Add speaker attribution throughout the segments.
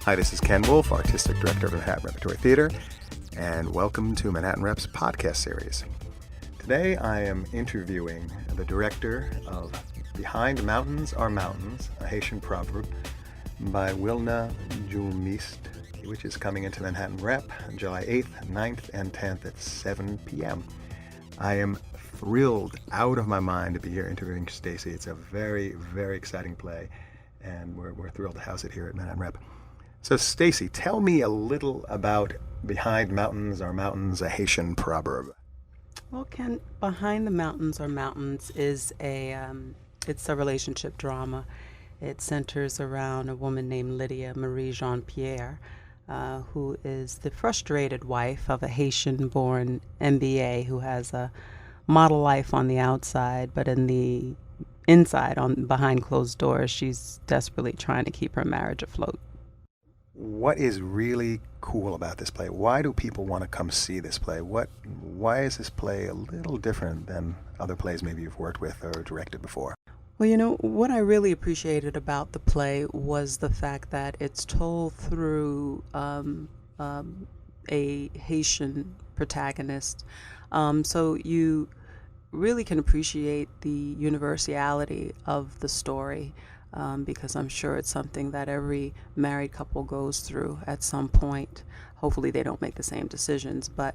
Speaker 1: Hi, this is Ken Wolf, Artistic Director of Manhattan Repertory Theater, and welcome to Manhattan Rep's podcast series. Today I am interviewing the director of Behind Mountains Are Mountains, a Haitian Proverb, by Wilna, Julmiste, which is coming into Manhattan Rep July 8th, 9th, and 10th at 7 p.m. I am thrilled out of my mind to be here interviewing Stacy. It's a very, very exciting play, and we're thrilled to house it here at Manhattan Rep. So, Stacy, tell me a little about Behind Mountains Are Mountains, a Haitian Proverb.
Speaker 2: Well, Ken, Behind the Mountains Are Mountains is it's a relationship drama. It centers around a woman named Lydia Marie Jean-Pierre, who is the frustrated wife of a Haitian-born MBA who has a model life on the outside, but in the inside, behind closed doors, she's desperately trying to keep her marriage afloat.
Speaker 1: What is really cool about this play? Why do people want to come see this play? Why is this play a little different than other plays maybe you've worked with or directed before?
Speaker 2: Well, what I really appreciated about the play was the fact that it's told through a Haitian protagonist. So you really can appreciate the universality of the story. Because I'm sure it's something that every married couple goes through at some point. Hopefully they don't make the same decisions, but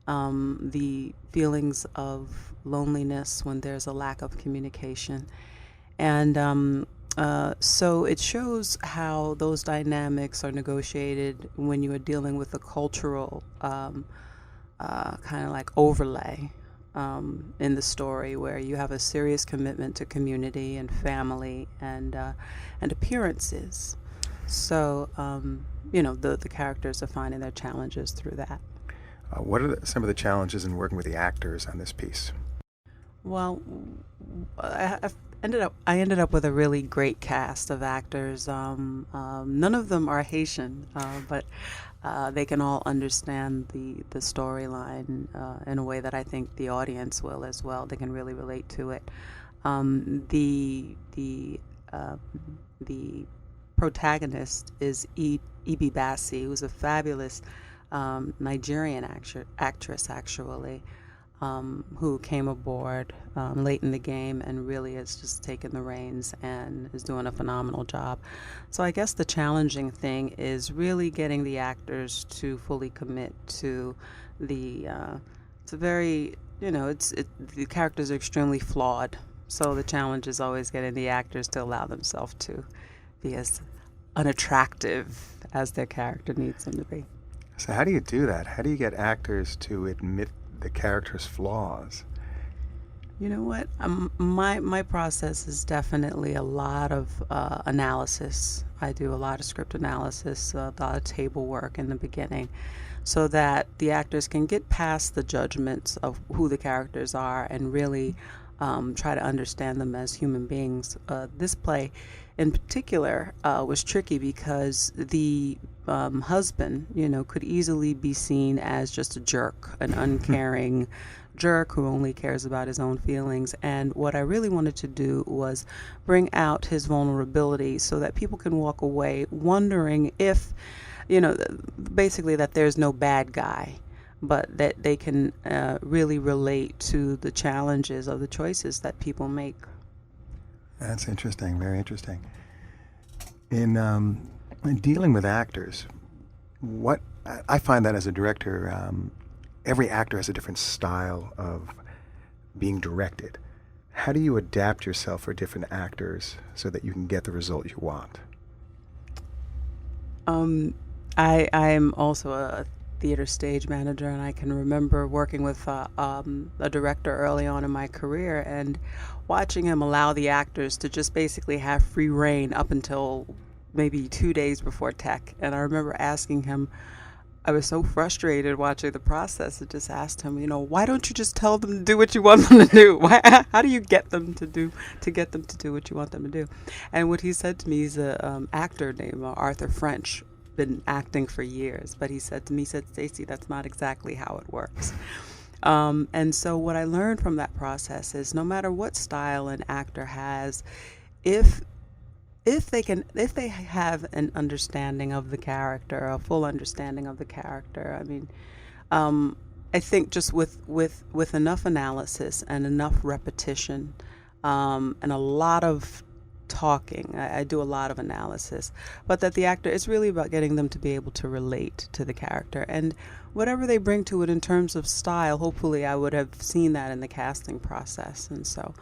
Speaker 2: the feelings of loneliness when there's a lack of communication. And so it shows how those dynamics are negotiated when you are dealing with a cultural kind of like overlay in the story, where you have a serious commitment to community and family and appearances. So, the characters are finding their challenges through that.
Speaker 1: What are some of the challenges in working with the actors on this piece?
Speaker 2: Well, I ended up with a really great cast of actors. None of them are Haitian, but they can all understand the storyline in a way that I think the audience will as well. They can really relate to it. The protagonist is Ibi Bassi, who's a fabulous Nigerian actress, actually. Who came aboard late in the game and really has just taken the reins and is doing a phenomenal job. So I guess the challenging thing is really getting the actors to fully commit to the the characters are extremely flawed. So the challenge is always getting the actors to allow themselves to be as unattractive as their character needs them to be.
Speaker 1: So how do you do that? How do you get actors to admit the character's flaws?
Speaker 2: You know what? My process is definitely a lot of analysis. I do a lot of script analysis, a lot of table work in the beginning, so that the actors can get past the judgments of who the characters are and really try to understand them as human beings. This play in particular was tricky because the husband, could easily be seen as just a jerk, an uncaring jerk who only cares about his own feelings. And what I really wanted to do was bring out his vulnerability so that people can walk away wondering if, basically that there's no bad guy, but that they can really relate to the challenges of the choices that people make.
Speaker 1: That's interesting, very interesting. In dealing with actors, what I find that as a director, every actor has a different style of being directed. How do you adapt yourself for different actors so that you can get the result you want?
Speaker 2: I'm also a theater stage manager, and I can remember working with a director early on in my career and watching him allow the actors to just basically have free reign up until maybe 2 days before tech. And I remember asking him, I was so frustrated watching the process, I just asked him, why don't you just tell them to do what you want them to do? How do you get them to do what you want them to do? And what he said to me, he's an actor named Arthur French, been acting for years, but he said to me, Stacy, that's not exactly how it works. And so what I learned from that process is no matter what style an actor has, if if they have an understanding of the character, a full understanding of the character. I mean, I think just with enough analysis and enough repetition, and a lot of talking. I do a lot of analysis, but that the actor, it's really about getting them to be able to relate to the character, and whatever they bring to it in terms of style, hopefully I would have seen that in the casting process. And so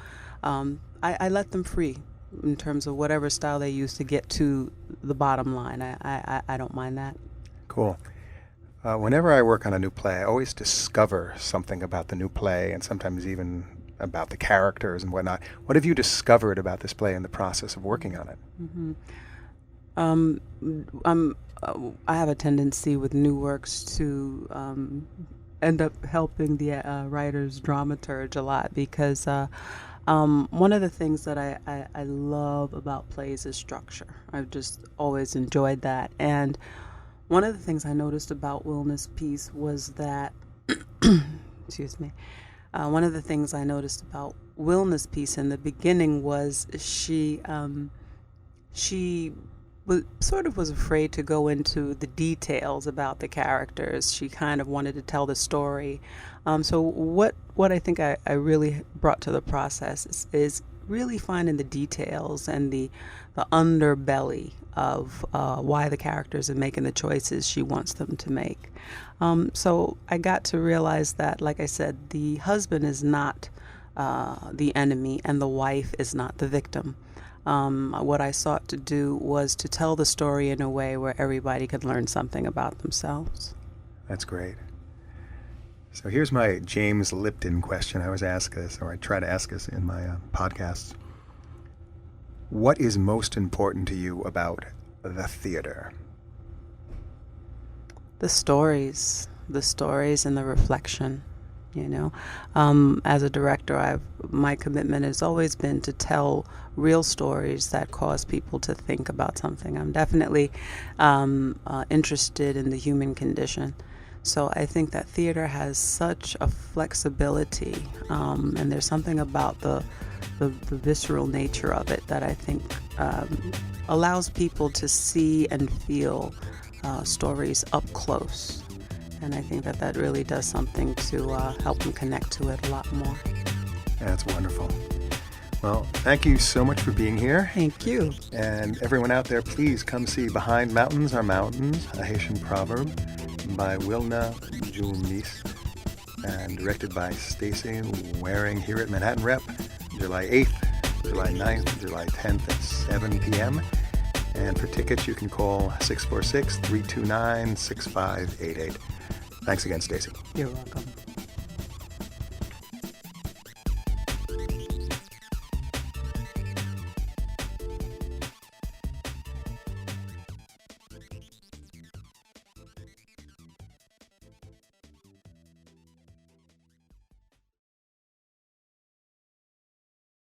Speaker 2: I let them free in terms of whatever style they use to get to the bottom line. I don't mind that.
Speaker 1: Cool. Whenever I work on a new play, I always discover something about the new play, and sometimes even about the characters and whatnot. What have you discovered about this play in the process of working on it?
Speaker 2: I have a tendency with new works to end up helping the writer's dramaturge a lot, because one of the things that I love about plays is structure. I've just always enjoyed that. And one of the things I noticed about Wilna's piece was that, excuse me, one of the things I noticed about Wilna's piece in the beginning was she was afraid to go into the details about the characters. She kind of wanted to tell the story. So what I think I really brought to the process is really finding the details and the underbelly of why the characters are making the choices she wants them to make. So I got to realize that, like I said, the husband is not the enemy and the wife is not the victim. What I sought to do was to tell the story in a way where everybody could learn something about themselves.
Speaker 1: That's great. So here's my James Lipton question. I always ask this, or I try to ask this in my podcasts. What is most important to you about the theater?
Speaker 2: The stories and the reflection. As a director, my commitment has always been to tell real stories that cause people to think about something. I'm definitely interested in the human condition. So I think that theater has such a flexibility, and there's something about the visceral nature of it that I think allows people to see and feel stories up close. And I think that really does something to help them connect to it a lot more.
Speaker 1: That's wonderful. Well, thank you so much for being here.
Speaker 2: Thank you.
Speaker 1: And everyone out there, please come see Behind Mountains Are Mountains, a Haitian Proverb by Wilna, Julmiste, and directed by Stacy, wearing here at Manhattan Rep, July 8th, July 9th, July 10th at 7 p.m. And for tickets, you can call 646-329-6588. Thanks again, Stacy.
Speaker 2: You're welcome.